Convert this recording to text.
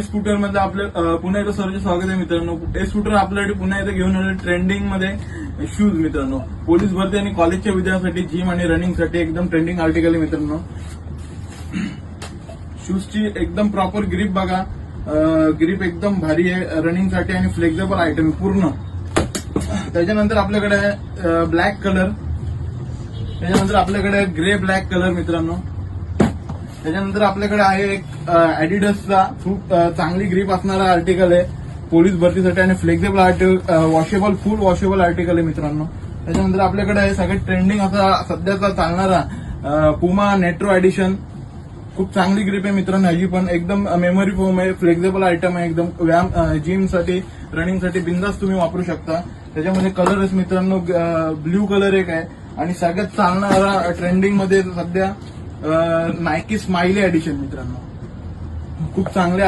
Scooter मध्ये आपलं पुन्हा एकदा सर्वचे स्वागत आहे मित्रांनो। स्कूटर आपल्यासाठी पुन्हा एकदा घेऊन आले ट्रेंडिंग मध्ये शूज मित्रांनो। पोलीस भरती आणि कॉलेजच्या विद्यार्थ्यांसाठी जिम आणि रनिंग साठी एकदम ट्रेंडिंग आर्टिकल आहे मित्रांनो। शूजची एकदम प्रॉपर ग्रिप बघा, ग्रिप एकदम भारी आहे रनिंग साठी आणि फ्लेक्झिबल आयटम पूर्ण। त्याच्यानंतर आपल्याकडे आहे ब्लॅक कलर, त्याच्यानंतर आपल्याकडे ग्रे ब्लॅक कलर मित्रांनो। त्याच्यानंतर आपल्याकडे आहे एक ऍडिडासचा खूप चांगली ग्रिप असणारा आर्टिकल आहे पोलीस भरतीसाठी आणि फ्लेक्झिबल वॉशेबल फुल वॉशेबल आर्टिकल आहे मित्रांनो। त्याच्यानंतर आपल्याकडे आहे सगळ्यात ट्रेंडिंग असा सध्याचा चालणारा पुमा नेट्रो एडिशन, खूप चांगली ग्रिप आहे मित्रांनो। ह्याची पण एकदम मेमरी फोम आहे, फ्लेक्झिबल आयटम आहे, एकदम व्यायाम जिम साठी रनिंग साठी बिंदास तुम्ही वापरू शकता। त्याच्यामध्ये कलर आहे मित्रांनो, ब्ल्यू कलर एक आहे आणि सगळ्यात चालणारा ट्रेंडिंग मध्ये सध्या नायकी स्माइली एडिशन मित्रांनो, खूप चांगले